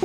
I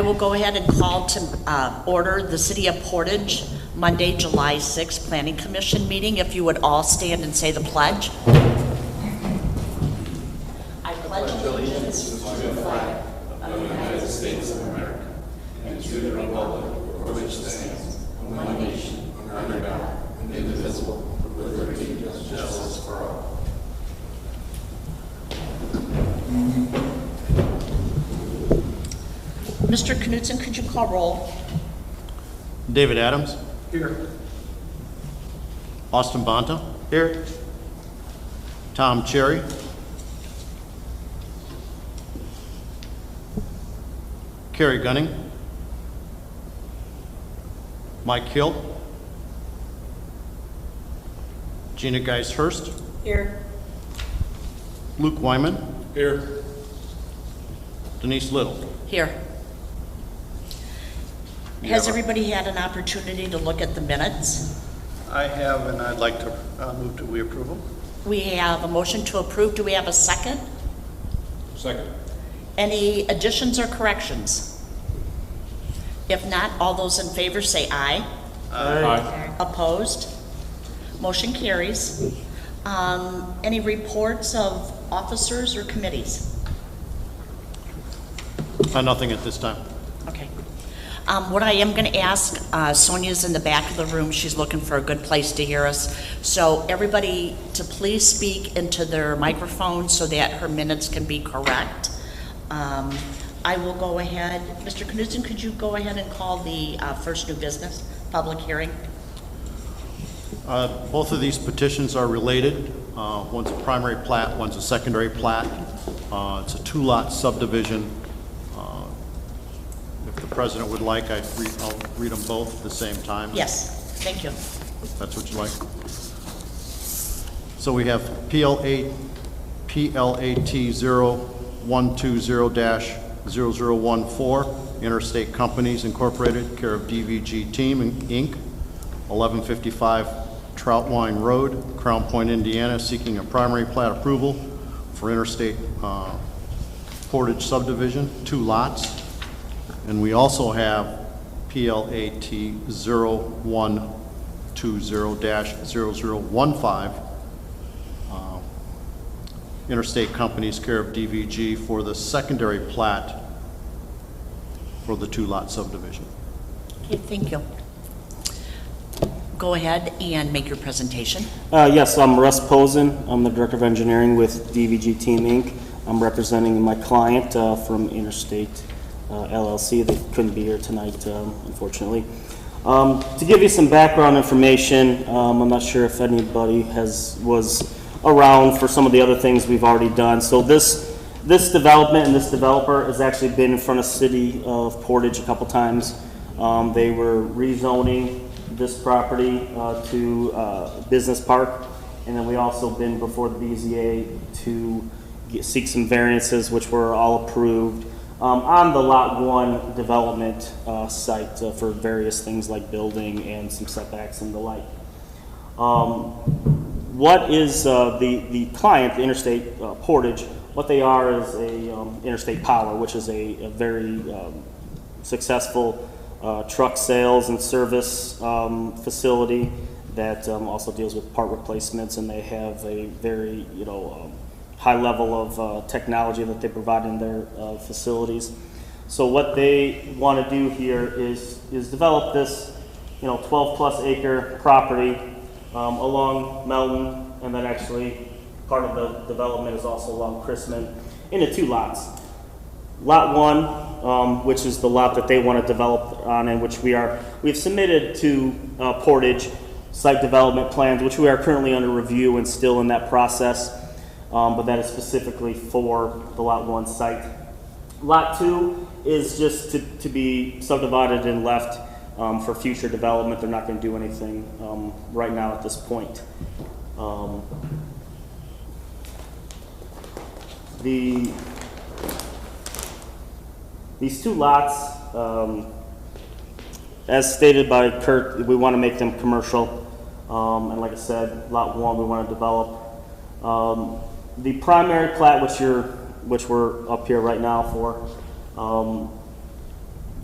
will go ahead and call to order the City of Portage Monday, July 6th Planning Commission meeting. If you would all stand and say the pledge. I pledge allegiance to the flag of the United States of America and to the republic for which it stands, one nation, under God, indivisible, with liberty and justice for all. Mr. Knutson, could you call roll? David Adams. Here. Austin Bonta. Here. Tom Cherry. Carrie Gunning. Mike Hill. Gina Geis-Hurst. Here. Luke Wyman. Here. Denise Little. Here. Has everybody had an opportunity to look at the minutes? I have, and I'd like to move to we approve them. We have a motion to approve. Do we have a second? Second. Any additions or corrections? If not, all those in favor say aye. Aye. Opposed? Motion carries. Any reports of officers or committees? Nothing at this time. Okay. What I am going to ask, Sonia's in the back of the room. She's looking for a good place to hear us. So everybody to please speak into their microphone so that her minutes can be correct. I will go ahead. Mr. Knudsen, could you go ahead and call the first new business public hearing? Both of these petitions are related. One's a primary plat, one's a secondary plat. It's a two-lot subdivision. If the president would like, I'll read them both at the same time. Yes, thank you. If that's what you like. So we have PLAT 0120-014, Interstate Companies Incorporated, care of DVG Team, Inc., 1155 Troutwine Road, Crown Point, Indiana, seeking a primary plat approval for Interstate Portage subdivision, 2 lots. And we also have PLAT 0120-0015, Interstate Companies, care of DVG, for the secondary plat for the 2-lot subdivision. Okay, thank you. Go ahead and make your presentation. Yes, I'm Russ Posen. I'm the Director of Engineering with DVG Team Inc. I'm representing my client from Interstate LLC. They couldn't be here tonight, unfortunately. To give you some background information, I'm not sure if anybody was around for some of the other things we've already done. So this development and this developer has actually been in front of City of Portage a couple times. They were rezoning this property to business park, and then we also been before the BZA to seek some variances, which were all approved on the Lot 1 development site for various things like building and some setbacks and the like. What is the client, the Interstate Portage? What they are is a Interstate Power, which is a very successful truck sales and service facility that also deals with part replacements, and they have a very high level of technology that they provide in their facilities. So what they want to do here is develop this 12+ acre property along Melton, and then actually part of the development is also along Chrisman into 2 lots. Lot 1, which is the lot that they want to develop on, and which we've submitted to Portage site development plans, which we are currently under review and still in that process, but that is specifically for the Lot 1 site. Lot 2 is just to be subdivided and left for future development. They're not going to do anything right now at this point. These 2 lots, as stated by Kurt, we want to make them commercial. And like I said, Lot 1 we want to develop. The primary plat, which we're up here right now for,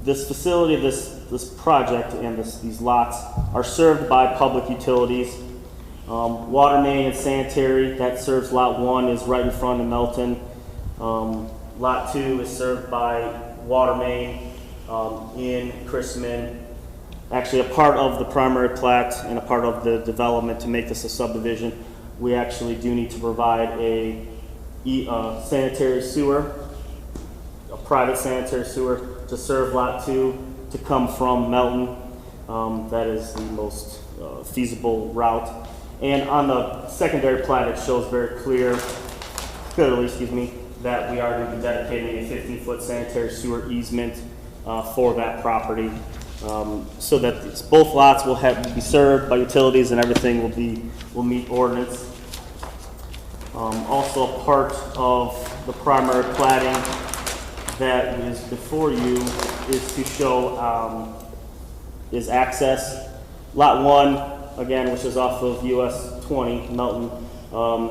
this facility, this project, and these lots are served by public utilities. Water main and sanitary that serves Lot 1 is right in front of Melton. Lot 2 is served by water main in Chrisman. Actually, a part of the primary plat and a part of the development to make this a subdivision, we actually do need to provide a sanitary sewer, a private sanitary sewer to serve Lot 2 to come from Melton. That is the most feasible route. And on the secondary plat, it shows very clearly, that we are going to be dedicating a 15-foot sanitary sewer easement for that property, so that both lots will be served by utilities and everything will meet ordinance. Also, a part of the primary platting that is before you is to show is access. Lot 1, again, which is off of US 20, Melton,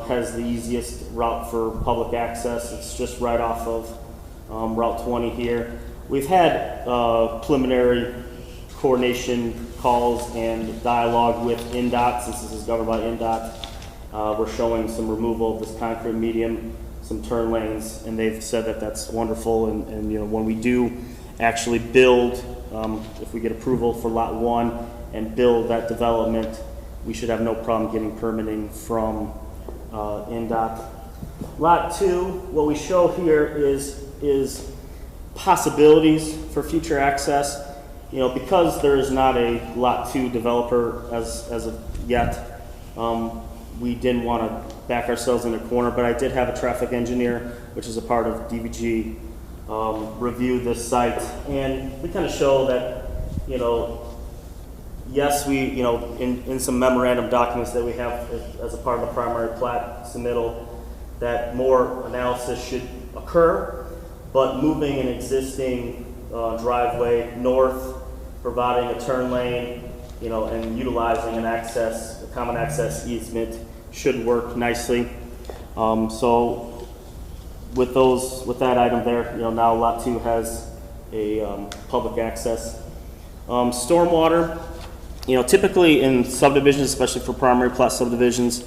has the easiest route for public access. It's just right off of Route 20 here. We've had preliminary coordination calls and dialogue with NDOT, since this is governed by NDOT. We're showing some removal of this concrete median, some turn lanes, and they've said that that's wonderful. And you know, when we do actually build, if we get approval for Lot 1 and build that development, we should have no problem getting permitting from NDOT. Lot 2, what we show here is possibilities for future access. You know, because there is not a Lot 2 developer as of yet, we didn't want to back ourselves in a corner, but I did have a traffic engineer, which is a part of DVG, review this site, and we kind of show that, you know, yes, we, you know, in some memorandum documents that we have as a part of the primary plat submittal, that more analysis should occur, but moving an existing driveway north, providing a turn lane, you know, and utilizing a common access easement should work nicely. So with that item there, you know, now Lot 2 has a public access. Stormwater, you know, typically in subdivisions, especially for primary plat subdivisions,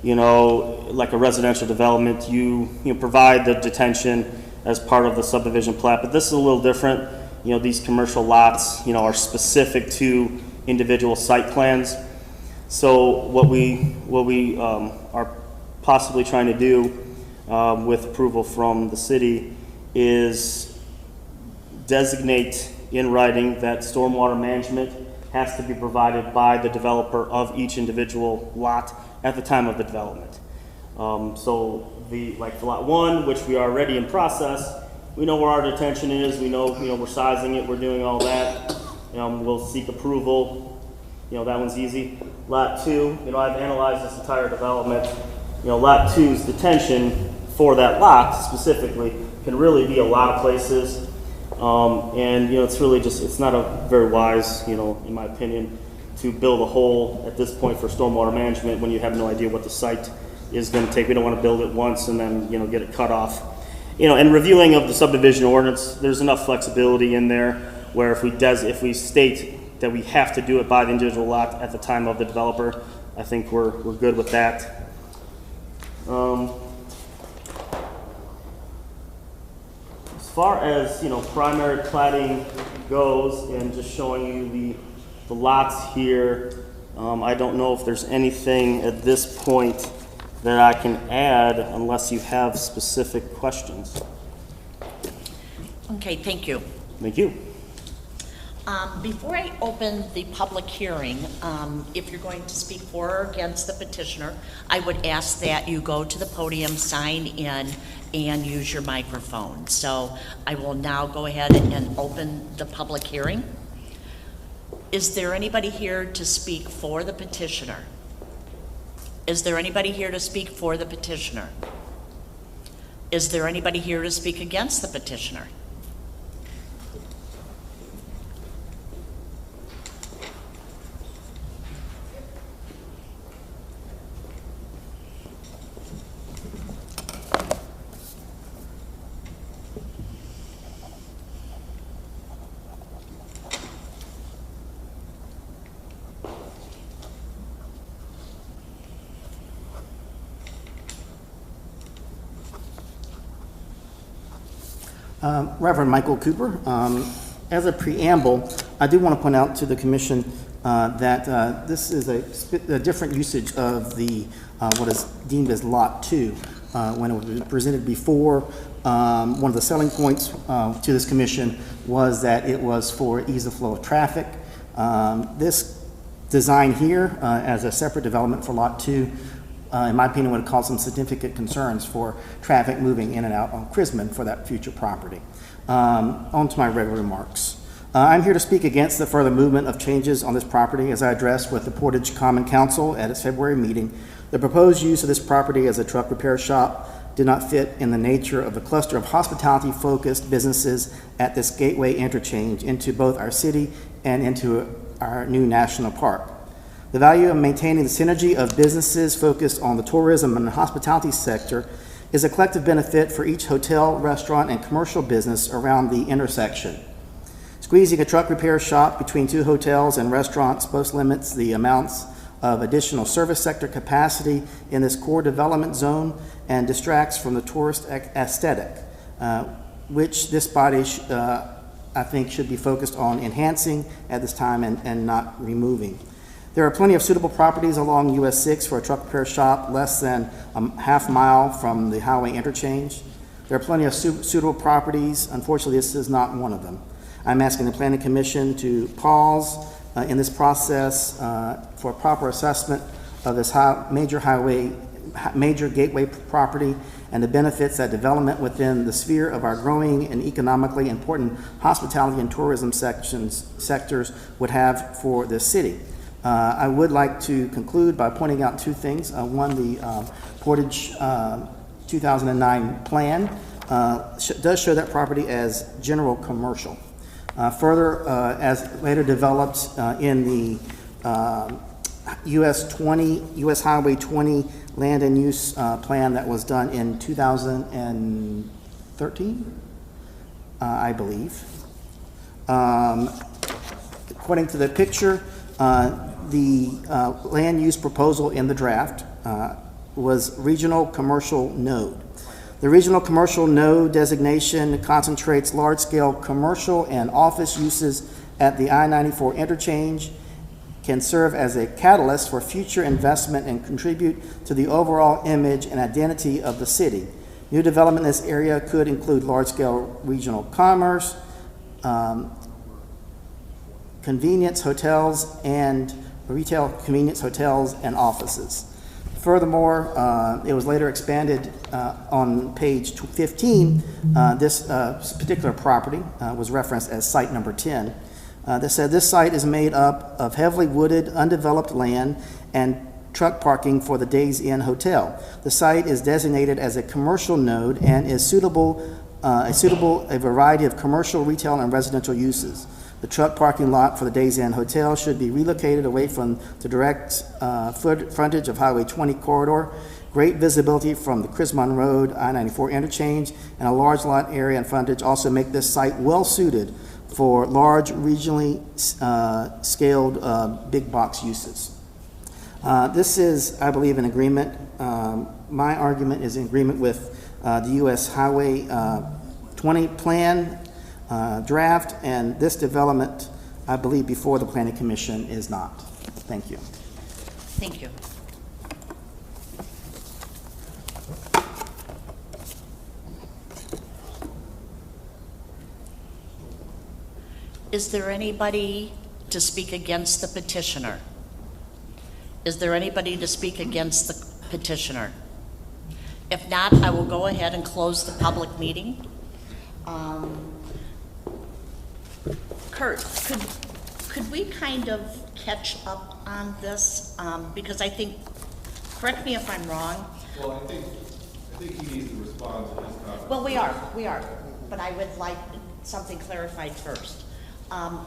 you know, like a residential development, you provide the detention as part of the subdivision plat, but this is a little different. You know, these commercial lots, you know, are specific to individual site plans. So what we are possibly trying to do with approval from the city is designate in writing that stormwater management has to be provided by the developer of each individual lot at the time of the development. So like for Lot 1, which we are already in process, we know where our detention is, we know, we're sizing it, we're doing all that. We'll seek approval, that one's easy. Lot 2, I've analyzed this entire development. Lot 2's detention for that lot specifically can really be a lot of places. And it's really just, it's not a very wise, in my opinion, to build a hole at this point for stormwater management when you have no idea what the site is going to take. We don't want to build it once and then, get it cut off. And reviewing of the subdivision ordinance, there's enough flexibility in there where if we state that we have to do it by the individual lot at the time of the developer, I think we're good with that. As far as primary platting goes, and just showing you the lots here, I don't know if there's anything at this point that I can add unless you have specific questions. Okay, thank you. Thank you. Before I open the public hearing, if you're going to speak for or against the petitioner, I would ask that you go to the podium, sign in, and use your microphone. So I will now go ahead and open the public hearing. Is there anybody here to speak for the petitioner? Is there anybody here to speak for the petitioner? Is there anybody here to speak against the petitioner? Reverend Michael Cooper. As a preamble, I do want to point out to the Commission that this is a different usage of the what is deemed as Lot 2. When it was presented before, one of the selling points to this Commission was that it was for ease of flow of traffic. This design here as a separate development for Lot 2, in my opinion, would cause some significant concerns for traffic moving in and out on Chrisman for that future property. On to my regular remarks. I'm here to speak against the further movement of changes on this property as I addressed with the Portage Common Council at its February meeting. The proposed use of this property as a truck repair shop did not fit in the nature of the cluster of hospitality-focused businesses at this gateway interchange into both our city and into our new national park. The value of maintaining the synergy of businesses focused on the tourism and hospitality sector is a collective benefit for each hotel, restaurant, and commercial business around the intersection. Squeezing a truck repair shop between two hotels and restaurants both limits the amounts of additional service sector capacity in this core development zone and distracts from the tourist aesthetic, which this body, I think, should be focused on enhancing at this time and not removing. There are plenty of suitable properties along US 6 for a truck repair shop less than a half mile from the highway interchange. There are plenty of suitable properties. Unfortunately, this is not one of them. I'm asking the Planning Commission to pause in this process for proper assessment of this major gateway property and the benefits that development within the sphere of our growing and economically important hospitality and tourism sectors would have for this city. I would like to conclude by pointing out two things. One, the Portage 2009 plan does show that property as general commercial. Further, as later developed in the US Highway 20 land and use plan that was done in 2013, I believe. According to the picture, the land use proposal in the draft was regional commercial node. The regional commercial node designation concentrates large-scale commercial and office uses at the I-94 interchange, can serve as a catalyst for future investment and contribute to the overall image and identity of the city. New development in this area could include large-scale regional commerce, convenience hotels, and retail convenience hotels and offices. Furthermore, it was later expanded on page 15. This particular property was referenced as site number 10. That said, this site is made up of heavily wooded, undeveloped land and truck parking for the Days Inn Hotel. The site is designated as a commercial node and is suitable a variety of commercial, retail, and residential uses. The truck parking lot for the Days Inn Hotel should be relocated away from the direct frontage of Highway 20 corridor. Great visibility from the Crismon Road I-94 interchange and a large lot area and frontage also make this site well suited for large regionally scaled big box uses. This is, I believe, an agreement. My argument is in agreement with the US Highway 20 plan draft, and this development, I believe, before the Planning Commission is not. Thank you. Thank you. Is there anybody to speak against the petitioner? Is there anybody to speak against the petitioner? If not, I will go ahead and close the public meeting. Kurt, could we kind of catch up on this? Because I think, correct me if I'm wrong. Well, I think he needs to respond to his comment. Well, we are, but I would like something clarified first.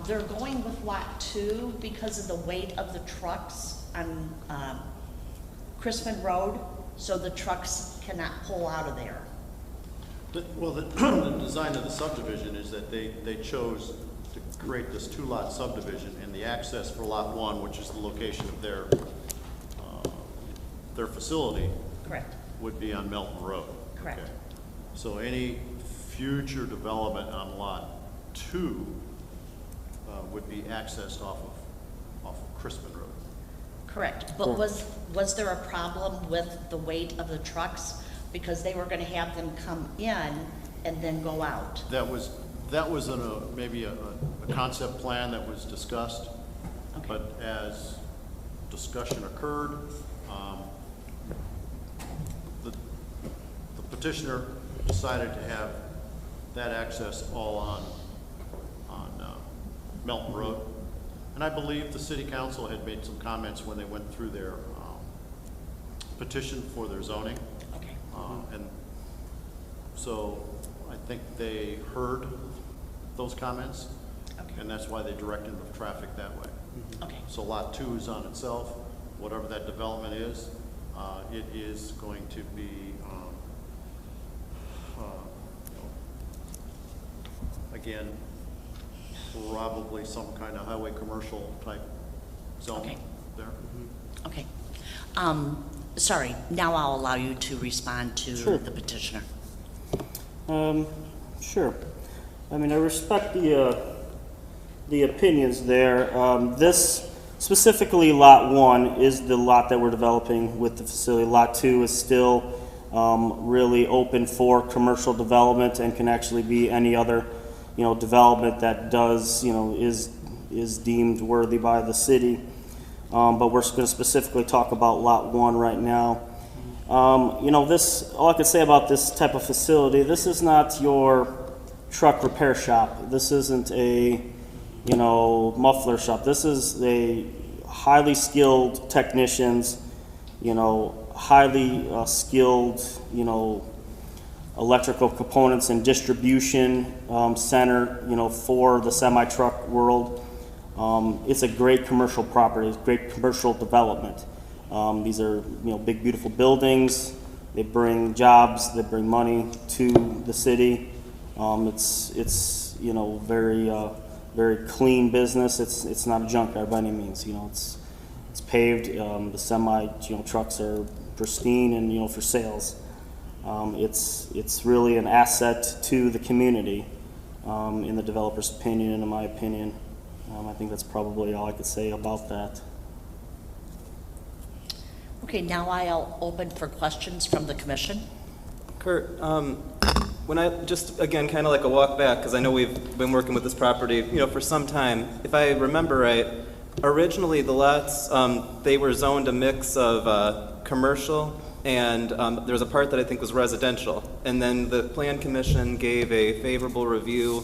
They're going with Lot 2 because of the weight of the trucks on Crismon Road, so the trucks cannot pull out of there. Well, the design of the subdivision is that they chose to create this two-lot subdivision, and the access for Lot 1, which is the location of their facility, Correct. would be on Melton Road. Correct. Okay. So any future development on Lot 2 would be accessed off of Crismon Road. Correct. But was there a problem with the weight of the trucks? Because they were going to have them come in and then go out. That was maybe a concept plan that was discussed, Okay. but as discussion occurred, the petitioner decided to have that access all on Melton Road. And I believe the city council had made some comments when they went through their petition for their zoning. Okay. And so I think they heard those comments, Okay. and that's why they directed the traffic that way. Okay. So Lot 2 is on itself, whatever that development is, it is going to be again, probably some kind of highway commercial type zone Okay. there. Okay. Sorry, now I'll allow you to respond to Sure. the petitioner. Sure. I mean, I respect the opinions there. This, specifically Lot 1, is the lot that we're developing with the facility. Lot 2 is still really open for commercial development and can actually be any other, development that does, is deemed worthy by the city. But we're going to specifically talk about Lot 1 right now. All I could say about this type of facility, this is not your truck repair shop. This isn't a, muffler shop. This is a highly skilled technicians, highly skilled, electrical components and distribution center, for the semi-truck world. It's a great commercial property, it's great commercial development. These are, big, beautiful buildings. They bring jobs, they bring money to the city. It's very clean business. It's not a junkyard by any means. It's paved. The semi, trucks are pristine and, for sales. It's really an asset to the community, in the developer's opinion and in my opinion. I think that's probably all I could say about that. Okay, now I'll open for questions from the commission. Kurt, when I just, again, kind of like a walk back, because I know we've been working with this property, for some time. If I remember right, originally the lots, they were zoned a mix of commercial and there was a part that I think was residential. And then the Plan Commission gave a favorable review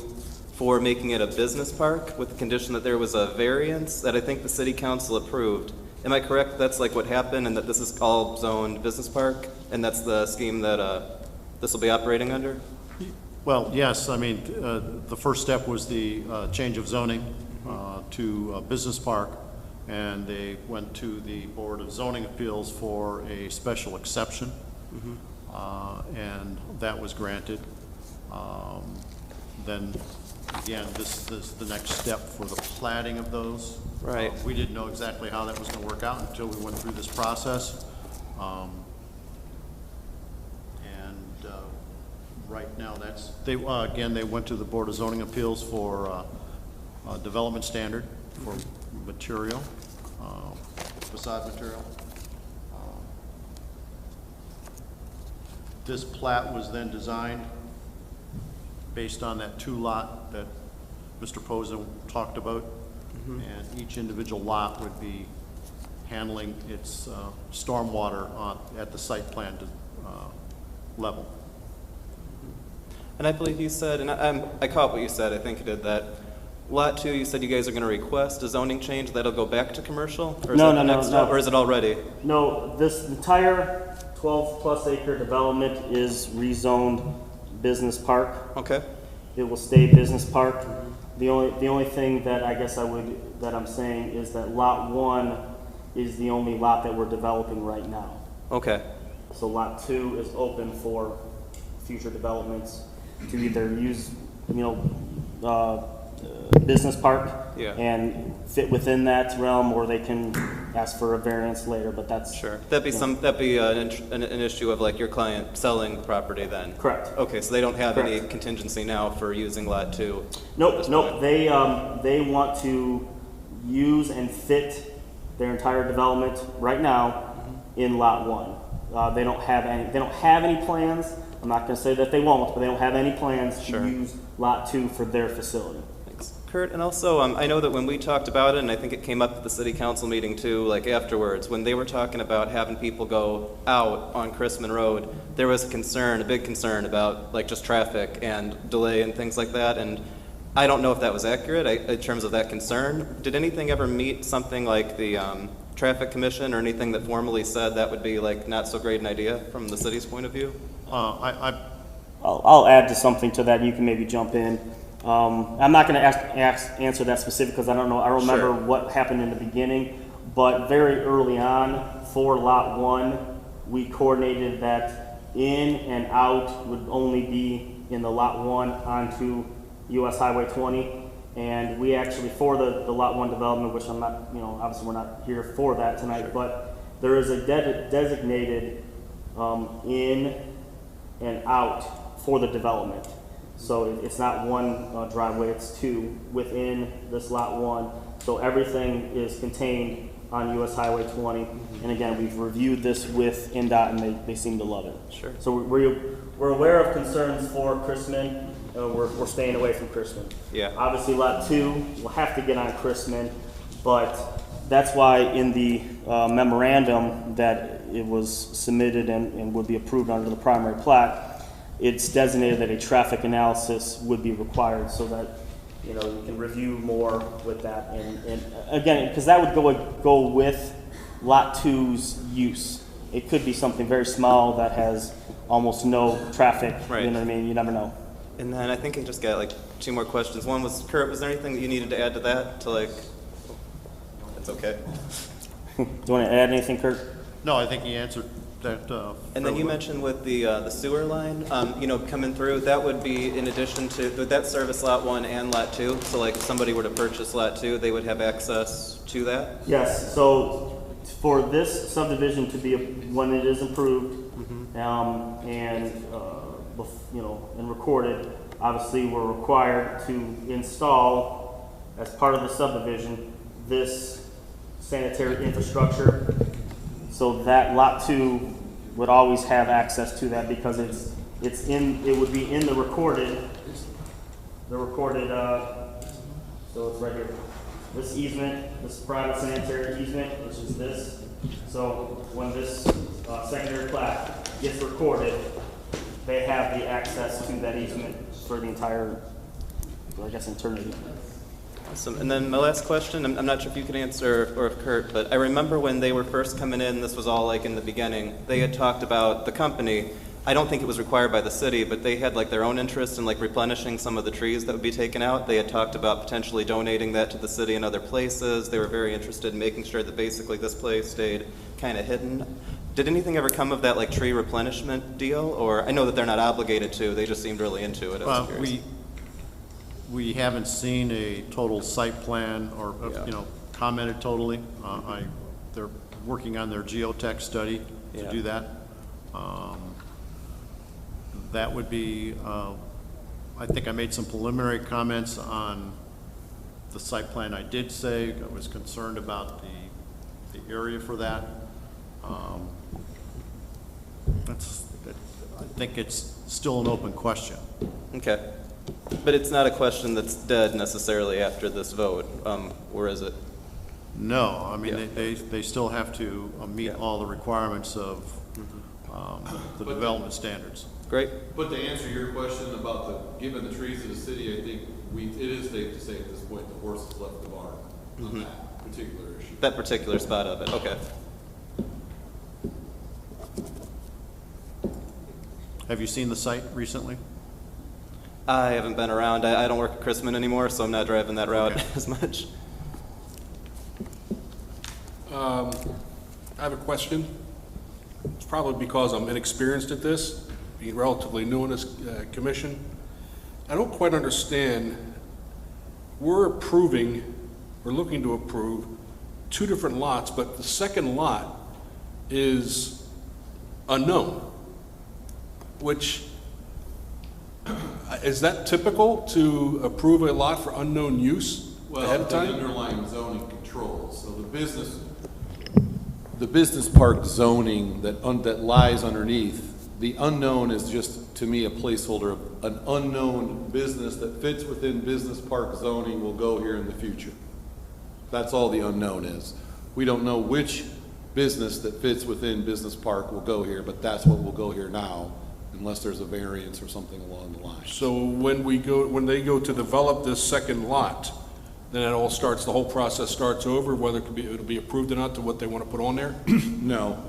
for making it a business park with the condition that there was a variance that I think the City Council approved. Am I correct that's like what happened and that this is all zoned business park and that's the scheme that this will be operating under? Well, yes, I mean, the first step was the change of zoning to business park, and they went to the Board of Zoning Appeals for a special exception, and that was granted. Then, again, this is the next step for the platting of those. Right. We didn't know exactly how that was going to work out until we went through this process. Right now, they went to the Board of Zoning Appeals for development standard for material, facade material. This plat was then designed based on that 2-lot that Mr. Posen talked about, and each individual lot would be handling its stormwater at the site plan level. And I believe you said, and I caught what you said, I think you did that. Lot 2, you said you guys are going to request a zoning change that'll go back to commercial? Or is No, that no, the next no. step, or is it already? No, this entire 12-plus acre development is rezoned business park. Okay. It will stay business park. The only thing that I guess I'm saying is that Lot 1 is the only lot that we're developing right now. Okay. So Lot 2 is open for future developments to either use, business park Yeah. and fit within that realm, or they can ask for a variance later, but that's... Sure. That'd be an issue of like your client selling the property then? Correct. Okay, so they don't have any Correct. contingency now for using Lot 2? Nope. They want to use and fit their entire development right now in Lot 1. They don't have any plans. I'm not going to say that they won't, but they don't have any plans Sure. to use Lot 2 for their facility. Thanks. Kurt, and also, I know that when we talked about it, and I think it came up at the city council meeting too, like afterwards, when they were talking about having people go out on Chrisman Road, there was a big concern about like just traffic and delay and things like that, and I don't know if that was accurate in terms of that concern. Did anything ever meet something like the traffic commission or anything that formally said that would be like not so great an idea from the city's point of view? I'll add to something to that, and you can maybe jump in. I'm not going to answer that specific because I don't know. I don't remember Sure. what happened in the beginning, but very early on for Lot 1, we coordinated that in and out would only be in the Lot 1 onto US Highway 20. And we actually, for the Lot 1 development, which I'm not, obviously we're not here for that tonight, but there is a designated in and out for the development. So it's not one driveway, it's two within this Lot 1. So everything is contained on US Highway 20. And again, we've reviewed this with NDOT and they seem to love it. Sure. So we're aware of concerns for Chrisman. We're staying away from Chrisman. Yeah. Obviously, Lot 2 will have to get on Chrisman, but that's why in the memorandum that it was submitted and would be approved under the primary plat, it's designated that a traffic analysis would be required so that you can review more with that. And again, because that would go with Lot 2's use. It could be something very small that has almost no traffic. Right. You know what I mean? You never know. And then I think I just got like 2 more questions. One was, Kurt, was there anything that you needed to add to that? It's okay. Do you want to add anything, Kurt? No, I think he answered that. And then you mentioned with the sewer line, coming through, that would be in addition to, would that service Lot 1 and Lot 2? So like if somebody were to purchase Lot 2, they would have access to that? Yes, so for this subdivision to be, when it is approved, and recorded, obviously we're required to install, as part of the subdivision, this sanitary infrastructure. So that Lot 2 would always have access to that because it would be in the recorded, so it's right here. This easement, this private sanitary easement, which is this. So when this secondary plat gets recorded, they have the access to that easement for the entire, eternity. Awesome. And then my last question, I'm not sure if you can answer or if Kurt, but I remember when they were first coming in, this was all like in the beginning, they had talked about the company. I don't think it was required by the city, but they had like their own interest in like replenishing some of the trees that would be taken out. They had talked about potentially donating that to the city and other places. They were very interested in making sure that basically this place stayed kind of hidden. Did anything ever come of that like tree replenishment deal? Or I know that they're not obligated to, they just seemed really into it. I was curious. We haven't seen a total site plan or, commented totally. They're working on their geotech study to do that. That would be, I think I made some preliminary comments on the site plan. I did say I was concerned about the area for that. I think it's still an open question. Okay. But it's not a question that's dead necessarily after this vote, or is it? No, I mean, they still have to meet all the requirements of the development standards. Great. But to answer your question about giving the trees to the city, I think it is safe to say at this point the horse has left the barn on that particular issue. That particular spot of it, okay. Have you seen the site recently? I haven't been around. I don't work at Chrisman anymore, so I'm not driving that route as much. I have a question. It's probably because I'm inexperienced at this, being relatively new in this commission. I don't quite understand. We're looking to approve 2 different lots, but the second lot is unknown, which, is that typical to approve a lot for unknown use ahead of time? The underlying zoning controls. So the business park zoning that lies underneath, the unknown is just, to me, a placeholder of an unknown business that fits within business park zoning will go here in the future. That's all the unknown is. We don't know which business that fits within business park will go here, but that's what will go here now, unless there's a variance or something along the line. So when they go to develop this second lot, then it all starts, the whole process starts over, whether it'll be approved or not to what they want to put on there? No,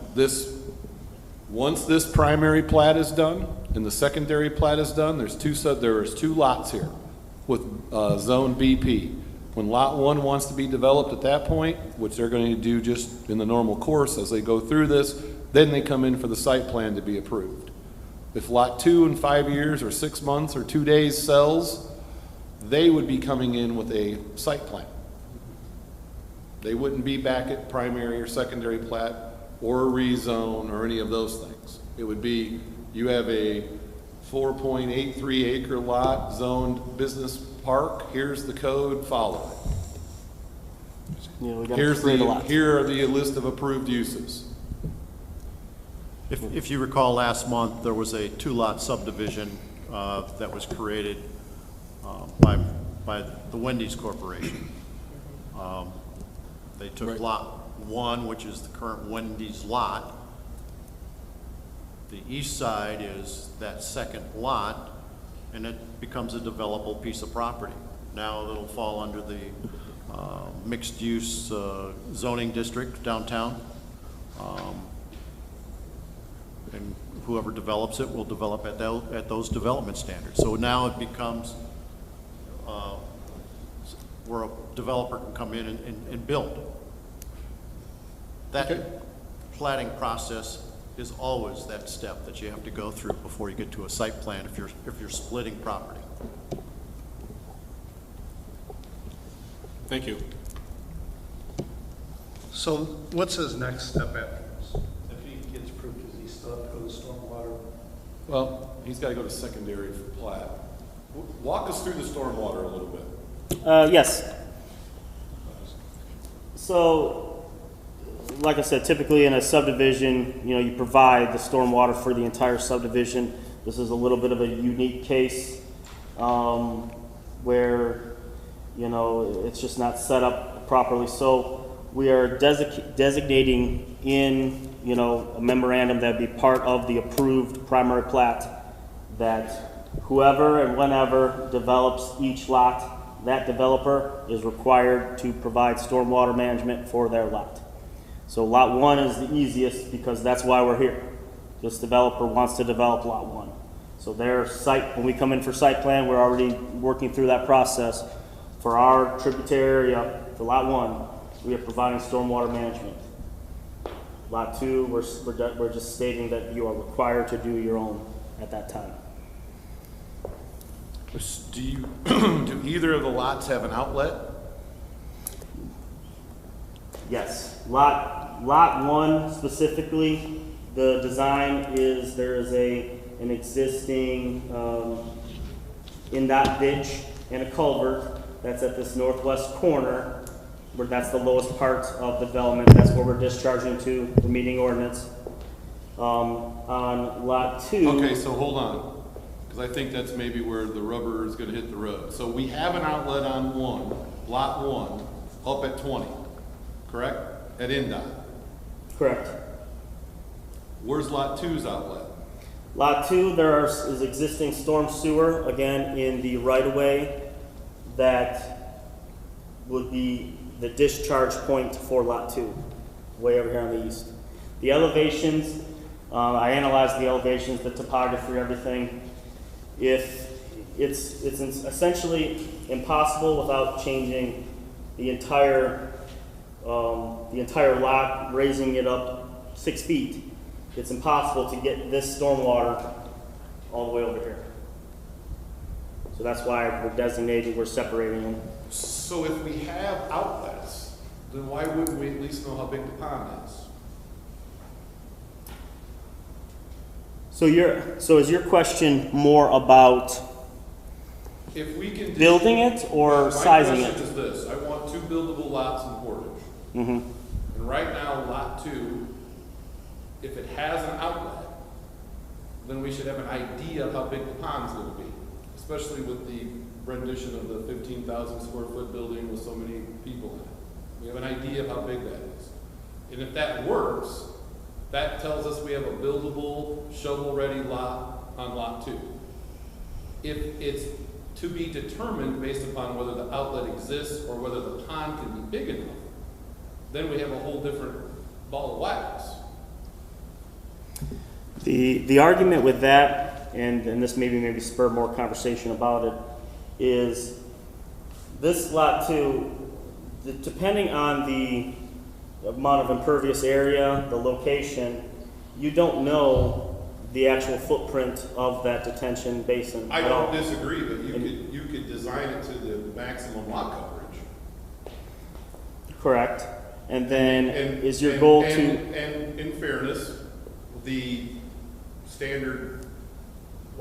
once this primary plat is done and the secondary plat is done, there is 2 lots here with zone BP. When lot 1 wants to be developed at that point, which they're going to do just in the normal course as they go through this, then they come in for the site plan to be approved. If lot 2 in 5 years or 6 months or 2 days sells, they would be coming in with a site plan. They wouldn't be back at primary or secondary plat or a rezone or any of those things. It would be, you have a 4.83 acre lot zoned business park, here's the code, follow it. You know, we got Here's create a lot. here are the list of approved uses. If you recall, last month, there was a two-lot subdivision that was created by the Wendy's Corporation. They took Right. Lot 1, which is the current Wendy's lot. The east side is that second lot, and it becomes a developable piece of property. Now it'll fall under the mixed-use zoning district downtown. And whoever develops it will develop at those development standards. So now it becomes where a developer can come in and build. That platting process is always that step that you have to go through before you get to a site plan if you're splitting property. Thank you. So what's his next step after this? If he gets approved, does he still have to go to stormwater? Well, he's got to go to secondary for plat. Walk us through the stormwater a little bit. Yes. So, like I said, typically in a subdivision, you know, you provide the stormwater for the entire subdivision. This is a little bit of a unique case where, you know, it's just not set up properly. So we are designating in, you know, a memorandum that would be part of the approved primary plat that whoever and whenever develops each lot, that developer is required to provide stormwater management for their lot. So lot 1 is the easiest because that's why we're here. This developer wants to develop lot 1. So their site, when we come in for site plan, we're already working through that process. For our tributary area, for lot 1, we are providing stormwater management. Lot 2, we're just stating that you are required to do your own at that time. Do either of the lots have an outlet? Yes, lot 1 specifically, the design is, there is an existing in-dot ditch and a culvert that's at this northwest corner, where that's the lowest part of development, that's where we're discharging to, the meeting ordinance. On lot 2. Okay, so hold on, because I think that's maybe where the rubber is going to hit the road. So we have an outlet on lot 1, up at 20, correct? At NDOT. Correct. Where's lot 2's outlet? Lot 2, is existing storm sewer, again, in the right-of-way that would be the discharge point for lot 2, way over here on the east. The elevations, I analyzed the elevations, the topography, everything. If it's essentially impossible without changing the entire lot, raising it up 6 feet. It's impossible to get this stormwater all the way over here. So that's why we're separating them. So if we have outlets, then why wouldn't we at least know how big the pond is? So is your question more about If we can building it or sizing My it? question is this: I want 2 buildable lots in Portage, Mm-hmm. and right now lot 2, if it has an outlet, then we should have an idea of how big the pond's going to be, especially with the rendition of the 15,000 square foot building with so many people in it. We have an idea of how big that is. And if that works, that tells us we have a buildable, shovel-ready lot on lot 2. If it's to be determined based upon whether the outlet exists or whether the pond can be big enough, then we have a whole different ball of wax. The argument with that, and this maybe spur more conversation about it, is this lot 2, depending on the amount of impervious area, the location, you don't know the actual footprint of that detention basin. I don't disagree, but you could design it to lot coverage. Correct. And then And- is your and- goal and- to, And in fairness, the standard,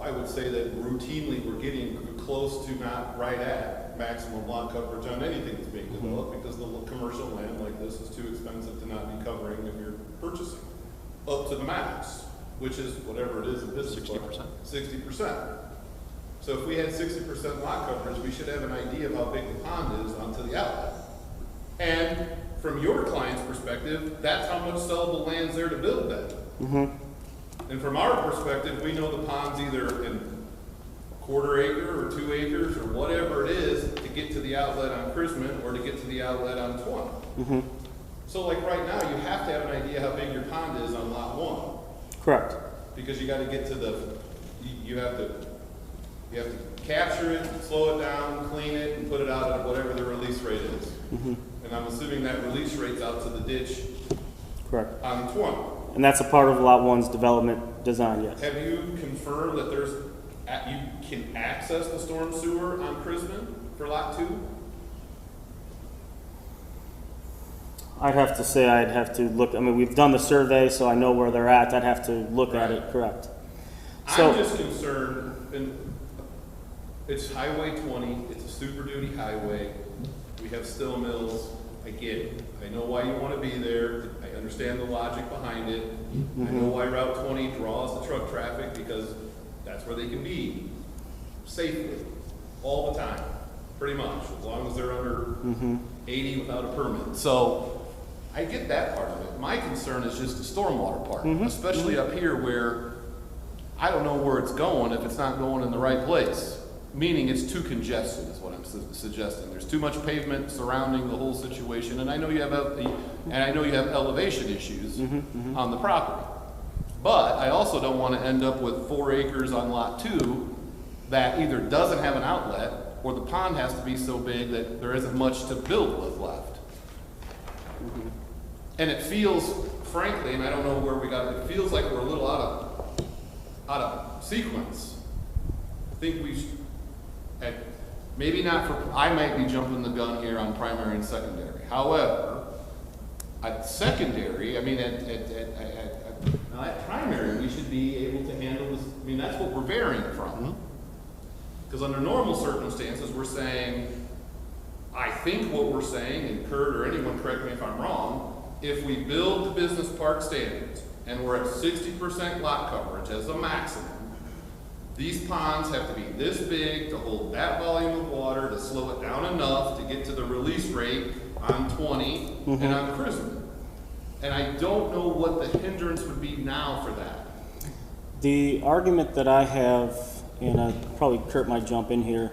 I would say that routinely we're getting close to not right at maximum lot coverage on anything that's being developed, because the commercial land like this is too expensive to not be covering if you're purchasing. Up to the max, which is whatever it is in this. 60%. 60%. So if we had 60% lot coverage, we should have an idea of how big the pond is onto the outlet. And from your client's perspective, that's how much sellable land's there to build that. And from our perspective, we know the pond's either in a quarter acre or 2 acres or whatever it is to get to the outlet on Chrisman or to get to the outlet on 20. So like right now, you have to have an idea how big your pond is on lot 1. correct. Because you gotta get to the, you have to capture it, slow it down, clean it, and put it out at whatever the release rate is. And I'm assuming that release rate's out to the ditch Correct. on 20. And that's a part of Lot 1's development design, yes. Have you confirmed that you can access the storm sewer on Chrisman for lot 2? I'd have to say I'd have to look, I mean, we've done the survey, so I know where they're at. I'd have to look at it, correct. So, I'm just concerned, and it's Highway 20, it's a super duty highway, we have still mills, I get it. I know why you want to be there, I understand the logic behind it, I know why Route 20 draws the truck traffic, because that's where they can be safely, all the time, pretty much, as long as they're under 80 without a permit. So, I get that part of it. My concern is just the stormwater part, especially up here where I don't know where it's going if it's not going in the right place. Meaning it's too congested is what I'm suggesting. There's too much pavement surrounding the whole situation, and I know you have elevation issues on the property. But I also don't want to end up with 4 acres on lot 2 that either doesn't have an outlet or the pond has to be so big that there isn't much to build with left. And it feels, frankly, and I don't know where we got it, feels like we're a little out of sequence. I think we should, maybe not for, I might be jumping the gun here on primary and secondary. However, at secondary, I mean, at primary, we should be able to handle this. I mean, that's what we're varying from. Because under normal circumstances, we're saying, I think what we're saying, and Kurt or anyone correct me if I'm wrong, if we build the business park standards and we're at 60% lot coverage as a maximum, these ponds have to be this big to hold that volume of water, to slow it down enough to get to the release rate on 20 and on Chrisman. And I don't know what the hindrance would be now for that. the argument that I have, and probably Kurt might jump in here,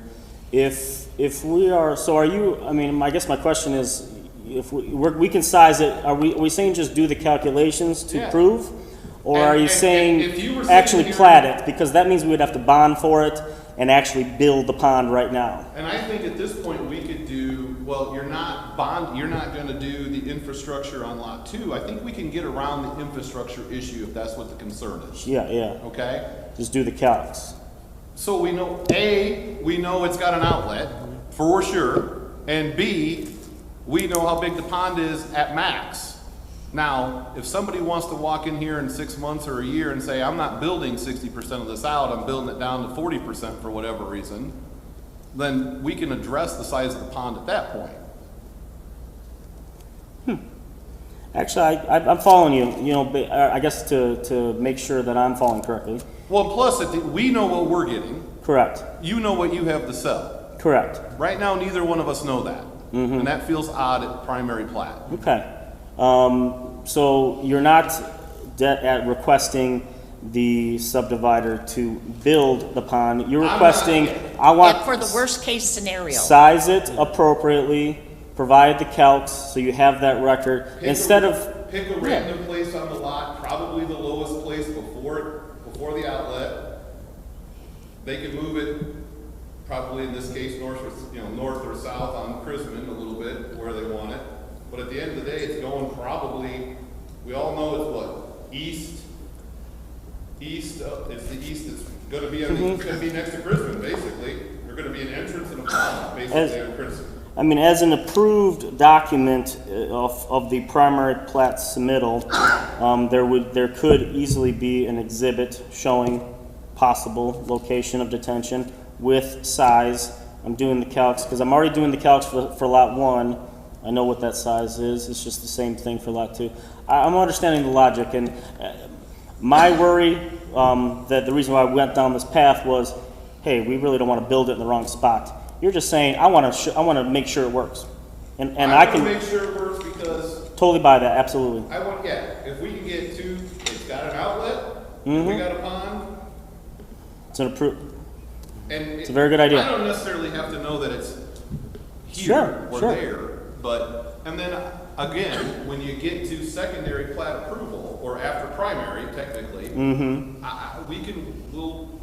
if we are, so are you, I mean, I guess my question is, if we can size it, are we saying just do the calculations to Yeah. prove? Or And- are you and saying if you were sitting actually here- plat it? Because that means we would have to bond for it and actually build the pond right now. And I think at this point, we could do, well, you're not gonna do the infrastructure on lot 2. I think we can get around the infrastructure issue if that's what the concern is, Yeah, okay? just do the calcs. So we know, A, we know it's got an outlet, for sure, and B, we know how big the pond is at max. Now, if somebody wants to walk in here in 6 months or a year and say, I'm not building 60% of this out, I'm building it down to 40% for whatever reason, then we can address the size of the pond at that point. Actually, I'm following you, you know, but I guess to make sure that I'm following correctly. Well, plus, we know what we're getting, Correct, you know what you have to sell. correct. Right now, neither one of us know that, and that feels odd at primary plat. Okay. So you're not at requesting the subdivider to build the pond. You're not. requesting, I want. And for the worst case scenario. Size it appropriately, provide the calcs so you have that record. Instead of, Pick a random place on the lot, probably the lowest place before the outlet. They can move it, probably in this case, north or south on Chrisman a little bit, where they want it. But at the end of the day, it's going probably, we all know it's what, east, it's the east that's gonna be, it's gonna be next to Chrisman, basically. There's gonna be an entrance and a pond, basically, on Chrisman. I mean, as an approved document of the primary plat submittal, there could easily be an exhibit showing possible location of detention with size. I'm doing the calcs, because I'm already doing the calcs for lot 1. I know what that size is. It's just the same thing for lot 2. I'm understanding the logic, and my worry, that the reason why I went down this path was, hey, we really don't want to build it in the wrong spot. You're just saying, I want to make sure it works. And I can make sure it works because totally buy that, absolutely. if we can get to, it's got an outlet, and we got a pond, It's an approved, and it's a very good idea. I don't necessarily have to know that it's here Sure, or sure. there, but, and then again, when you get to secondary plat approval, or after primary technically, we'll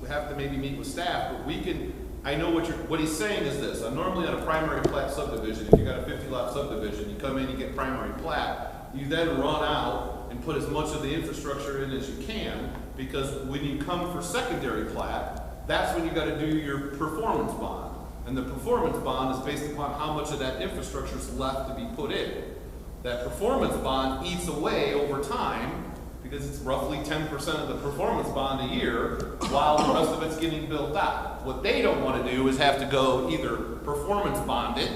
have to maybe meet with staff, but we can, I know what he's saying is this: normally on a primary plat subdivision, if you got a 50-lot subdivision, you come in, you get primary plat, you then run out and put as much of the infrastructure in as you can, because when you come for secondary plat, that's when you got to do your performance bond. And the performance bond is based upon how much of that infrastructure is left to be put in. That performance bond eats away over time, because it's roughly 10% of the performance bond a year, while the rest of it's getting built out. What they don't want to do is have to go either performance bond it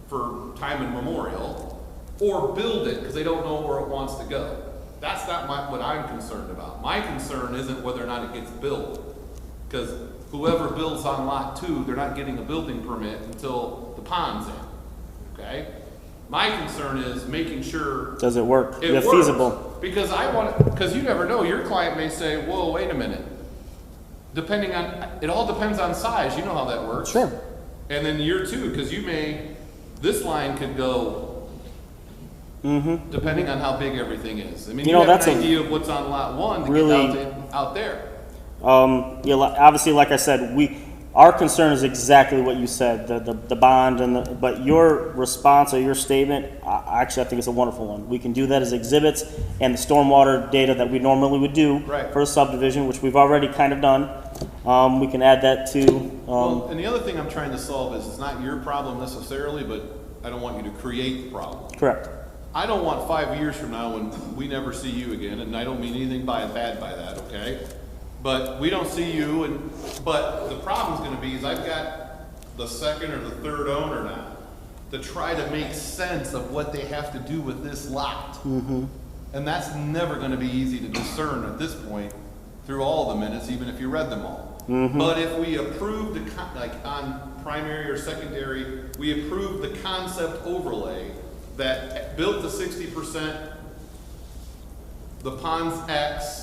for time immemorial, or build it because they don't know where it wants to go. That's not what I'm concerned about. My concern isn't whether or not it gets built, because whoever builds on lot 2, they're not getting a building permit until the pond's in, okay? My concern is making sure Does it work? it Yeah, works. feasible. Because because you never know, your client may say, whoa, wait a minute. Depending on, it all depends on size, you know how that works. Sure. And then year 2, because this line could go, depending on how big everything is. I mean, You you know, have that's an a idea of what's on lot 1 to really- get out there. Yeah, obviously, like I said, our concern is exactly what you said, the bond, but your response or your statement, I think it's a wonderful one. We can do that as exhibits, and the stormwater data that we normally would do Right. for a subdivision, which we've already kind of done. We can add that to, Well, and the other thing I'm trying to solve is, it's not your problem necessarily, but I don't want you to create the problem. correct. I don't want 5 years from now when we never see you again, and I don't mean anything bad by that, okay? But we don't see you, but the problem's gonna be is I've got the second or the third owner now to try to make sense of what they have to do with this lot. And that's never gonna be easy to discern at this point through all the minutes, even if you read them all. But if we approve like on primary or secondary, we approve the concept overlay that built to 60%, the pond's X,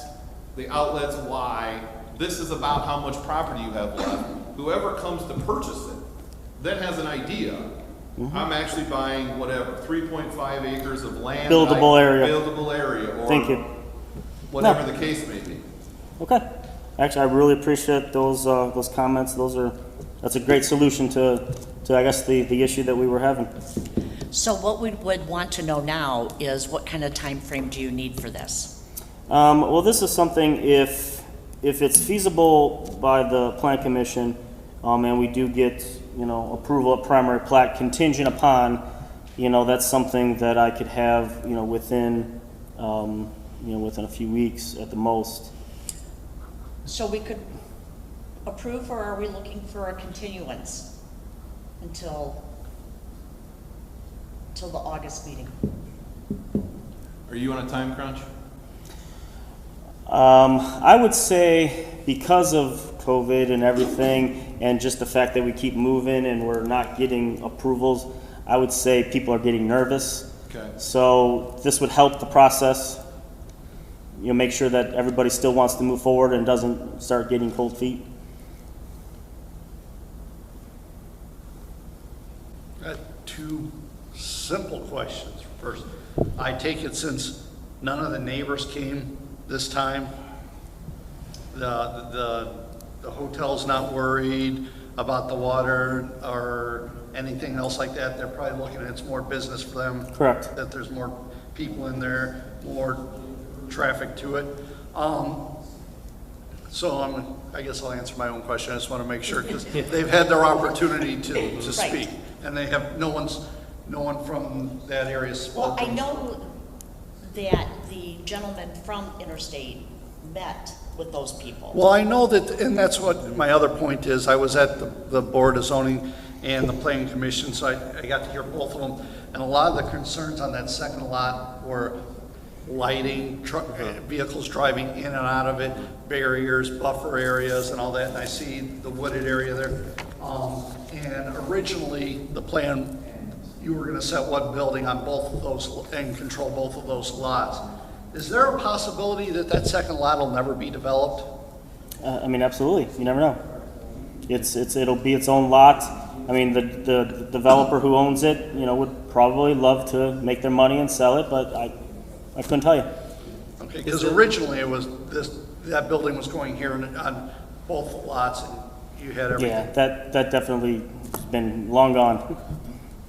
the outlet's Y, this is about how much property you have left. Whoever comes to purchase it then has an idea. I'm actually buying whatever, 3.5 acres of land. Buildable area. Buildable area, or Thank you. whatever the case may be. Okay. Actually, I really appreciate those comments. That's a great solution to I guess, the issue that we were having. So what we would want to know now is what kind of time frame do you need for this? Well, this is something, if it's feasible by the Plan Commission, and we do get, approval of primary plat contingent upon, that's something that I could have, within a few weeks at the most. So we could approve, or are we looking for a continuance until the August meeting? Are you on a time crunch? I would say because of COVID and everything, and just the fact that we keep moving and we're not getting approvals, I would say people are getting nervous. Okay. So this would help the process, make sure that everybody still wants to move forward and doesn't start getting cold feet. Got two simple questions. First, I take it since none of the neighbors came this time, the hotel's not worried about the water or anything else like that. They're probably looking at it's more business for them. Correct. That there's more people in there, more traffic to it. So I guess I'll answer my own question. I just want to make sure, because they've had their opportunity to speak. And they have, no one from that area Well, spoken. I know that the gentleman from Interstate met with those people. Well, I know that, and that's what my other point is, I was at the Board of Zoning and the Planning Commission, so I got to hear both of them. And a lot of the concerns on that second lot were lighting, vehicles driving in and out of it, barriers, buffer areas and all that, and I see the wooded area there. And originally, the plan, you were gonna set one building on both of those and control both of those lots. Is there a possibility that that second lot will never be developed? I mean, absolutely. You never know. It'll be its own lot. I mean, the developer who owns it, would probably love to make their money and sell it, but I couldn't tell you. Okay, because originally it was that building was going here on both lots and you had everything. Yeah, that definitely has been long gone.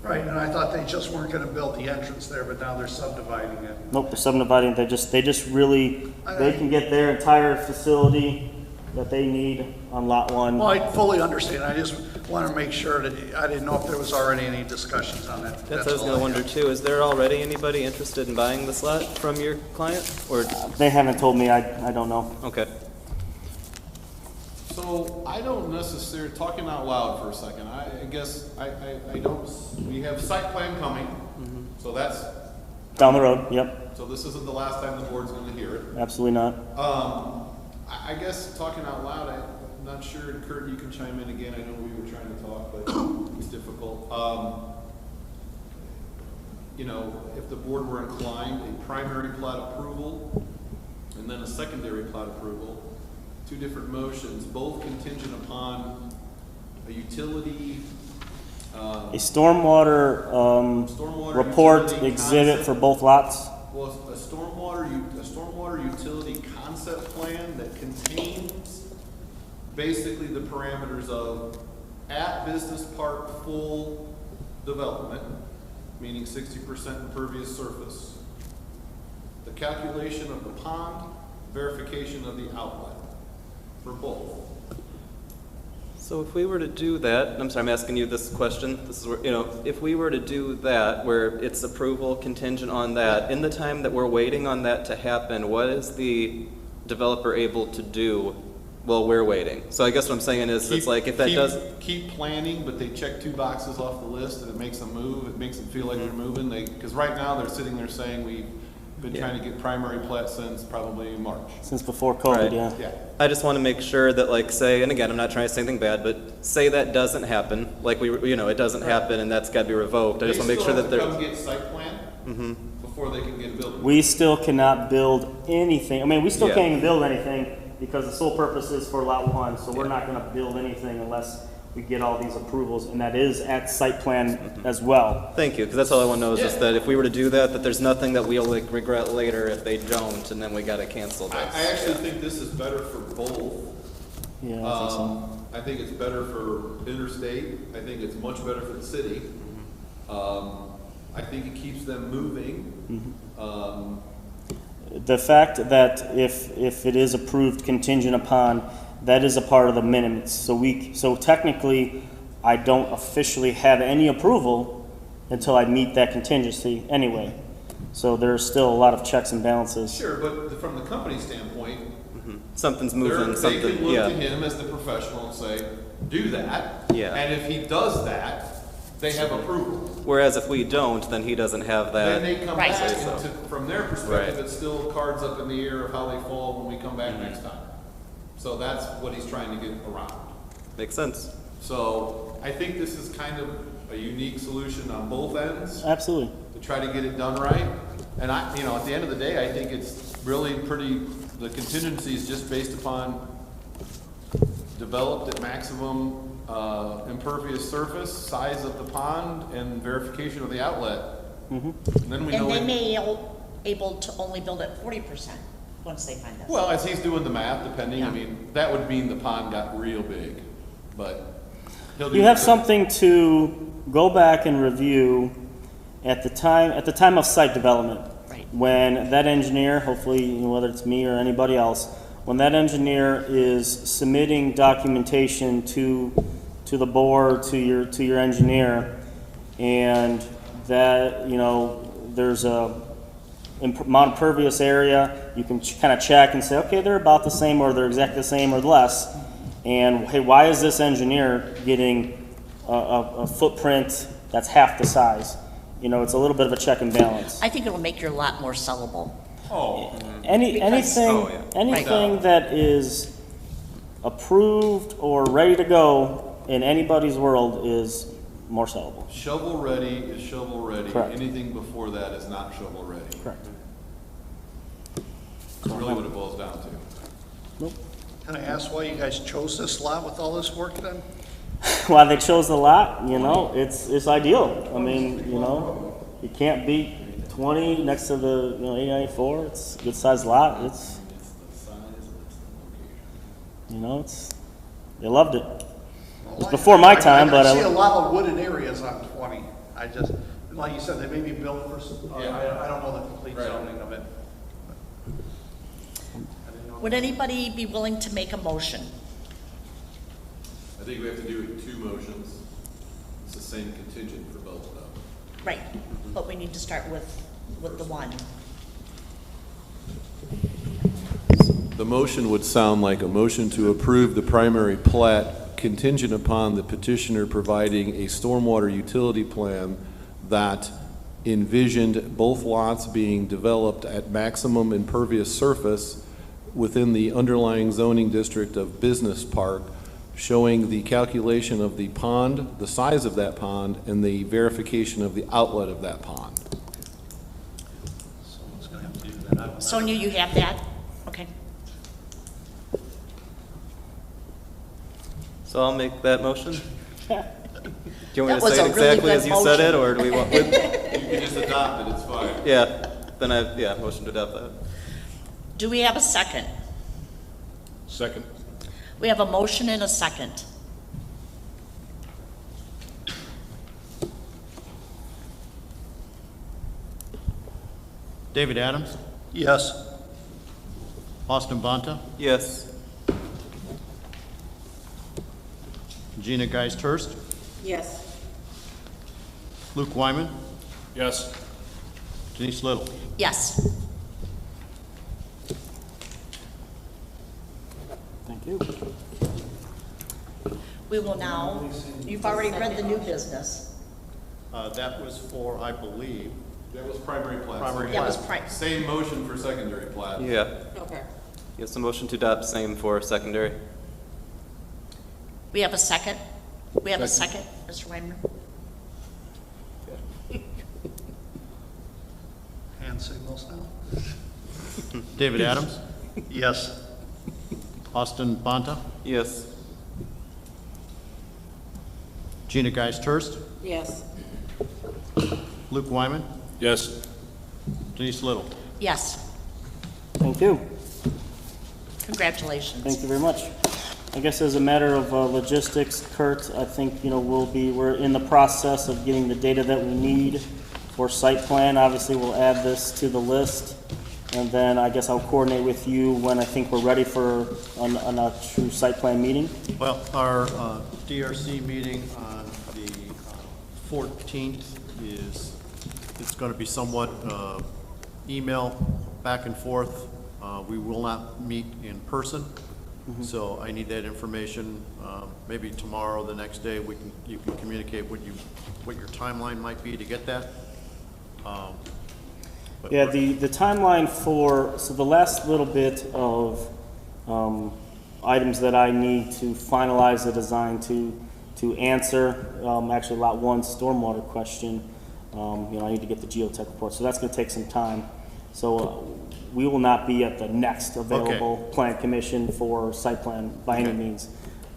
Right, and I thought they just weren't gonna build the entrance there, but now they're subdividing it. Nope, they're subdividing. They just really, they can get their entire facility that they need on lot one. Well, I fully understand, I just want to make sure that, I didn't know if there was already any discussions on that. That's what I was all gonna I wonder had. too. Is there already anybody interested in buying this lot from your client? Or, They haven't told me. I don't know. okay. So I don't necessarily, talking out loud for a second, I guess I don't, we have site plan coming, so that's, Down the road. Yep, so this isn't the last time the board's gonna hear it. absolutely not. I guess talking out loud, I'm not sure, Kurt, you can chime in again, I know we were trying to talk, but it's difficult. If the board were inclined, a primary plat approval, and then a secondary plat approval, two different motions, both contingent upon a utility, A stormwater stormwater report utility exhibit concept. for both lots. Well, a stormwater utility concept plan that contains basically the parameters of at business park full development, meaning 60% impervious surface, the calculation of the pond, verification of the outlet for both. So if we were to do that, I'm sorry, I'm asking you this question. This is where, if we were to do that, where it's approval contingent on that, in the time that we're waiting on that to happen, what is the developer able to do while we're waiting? So I guess what I'm saying is, it's like if that does, Keep planning, but they check two boxes off the list and it makes them move, it makes them feel like they're moving. Because right now they're sitting there saying we've been trying to get primary plat since probably March. Since before COVID, Right. yeah. Yeah. I just want to make sure that, like, say, and again, I'm not trying to say anything bad, but say that doesn't happen, like it doesn't happen and that's got to be revoked. I just want to make sure that They they're, still have to come get site plan before they can get a building. We still cannot build anything. I mean, we still Yeah. can't even build anything because the sole purpose is for lot one. So we're not going to build anything unless we get all these approvals, and that is at site plan as well. thank you, because that's all I want to know is just that if we were to do that, that there's nothing that we'll like regret later if they don't, and then we got to cancel this. I actually think this is better for both. Yeah, I think so. I think it's better for interstate. I think it's much better for the city. I think it keeps them moving. The fact that if it is approved contingent upon, that is a part of the minimums. So technically, I don't officially have any approval until I meet that contingency anyway. So there's still a lot of checks and balances. Sure, but from the company standpoint, Something's moving, they something, can look to yeah. him as the professional and say, do that. Yeah. And if he does that, they have approval. Whereas if we don't, then he doesn't have Then that. they come Right. back, Say so. and from their perspective, Right. it's still cards up in the air of how they fall when we come back next time. So that's what he's trying to get around. Makes sense. So I think this is kind of a unique solution on both ends Absolutely. to try to get it done right. And at the end of the day, I think it's really pretty, the contingency is just based upon developed at maximum impervious surface, size of the pond, and verification of the outlet. And then we know. And they may able to only build at 40% once they find that. Well, as he's doing the math, depending, I Yeah. mean, that would mean the pond got real big, but he'll do. You have something to go back and review at the time of site development. Right. When that engineer, hopefully, whether it's me or anybody else, when that engineer is submitting documentation to the board, to your engineer, and that, you know, there's a amount of pervious area, you can kind of check and say, okay, they're about the same, or they're exactly the same or less. And hey, why is this engineer getting a footprint that's half the size? You know, it's a little bit of a check and balance. I think it'll make your lot more sellable. Anything, Oh, yeah. anything that is approved or ready to go in anybody's world is more sellable. Shovel ready is shovel ready. Correct. Anything before that is not shovel ready. Correct. That's really what it boils down to. Can I ask why you guys chose this lot with all this work done? Why they chose the lot, you know, it's ideal. I mean, you know, you can't beat 20 next to the, you know, 894. It's a good sized lot. It's, you know, they loved it. It was before my time, but I see a lot of wooded areas on 20. I just, like you said, they may be built for, I don't know the complete zoning of it. Would anybody be willing to make a motion? I think we have to do two motions. It's the same contingent for both of them. Right, but we need to start with the one. The motion would sound like a motion to approve the primary plat contingent upon the petitioner providing a stormwater utility plan that envisioned both lots being developed at maximum impervious surface within the underlying zoning district of Business Park, showing the calculation of the pond, the size of that pond, and the verification of the outlet of that pond. Someone's gonna have to do that. I don't know. Sonia, you have that? Okay. So I'll make that motion. Do you want That me to was say a it really exactly good as you said it, motion. or do we want? You can just adopt it, it's fine. Yeah, then motion to adopt that. Do we have a second? Second. We have a motion and a second. David Adams, Yes. Austin Bonta, Yes. Gina Geist-Hurst, Yes. Luke Wyman, Yes. Denise Little. Yes. Thank you. We will now, you've already read the new business. That was for, I believe, That was primary plat. Primary That was plat. Same motion for secondary plat. Yeah. Okay. Yes, a motion to adopt same for secondary. We have a second? We have a second, Mr. Weinman? Hand signals now? David Adams, Yes. Austin Bonta, Yes. Gina Geist-Hurst, Yes. Luke Wyman, Yes. Denise Little. Yes. Thank you. Congratulations. Thank you very much. I guess as a matter of logistics, Kurt, I think, you know, we're in the process of getting the data that we need for site plan. Obviously, we'll add this to the list, and then I guess I'll coordinate with you when I think we're ready for a true site plan meeting. Well, our DRC meeting on the 14th it's going to be somewhat email back and forth. We will not meet in person, so I need that information. Maybe tomorrow, the next day, you can communicate what your timeline might be to get that. But Yeah, we're- the timeline so the last little bit of items that I need to finalize the design to answer, actually Lot 1 stormwater question, I need to get the geotech report, so that's gonna take some time. So we will not be at the next available plan commission for site plan by any means.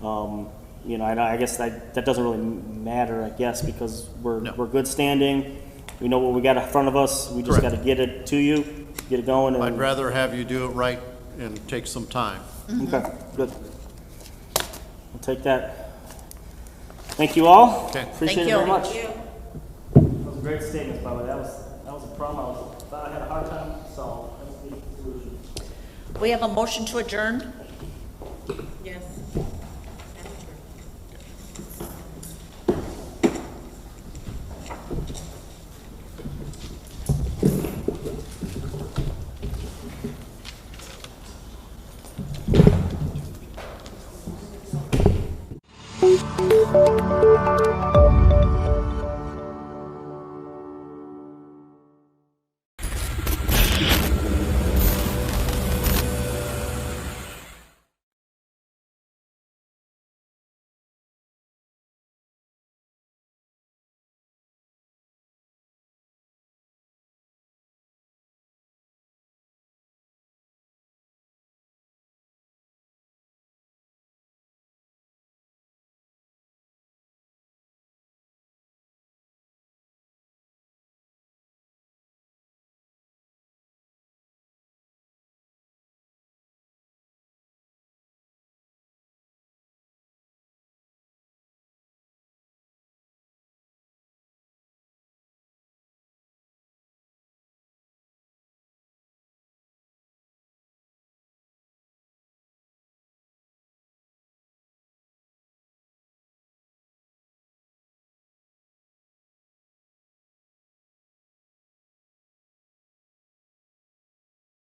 And I guess that doesn't really matter, I guess, because we're good standing. We know what we got in front of us. We just got Correct. to get it to you, get it going. And, I'd rather have you do it right and take some time. Okay, good. I'll take that. Thank you all. Okay. Appreciate Thank it very you. much. You. That was a great statement, by the way. That was a problem I thought I had a hard time solving. That was the solution. We have a motion to adjourn. Yes.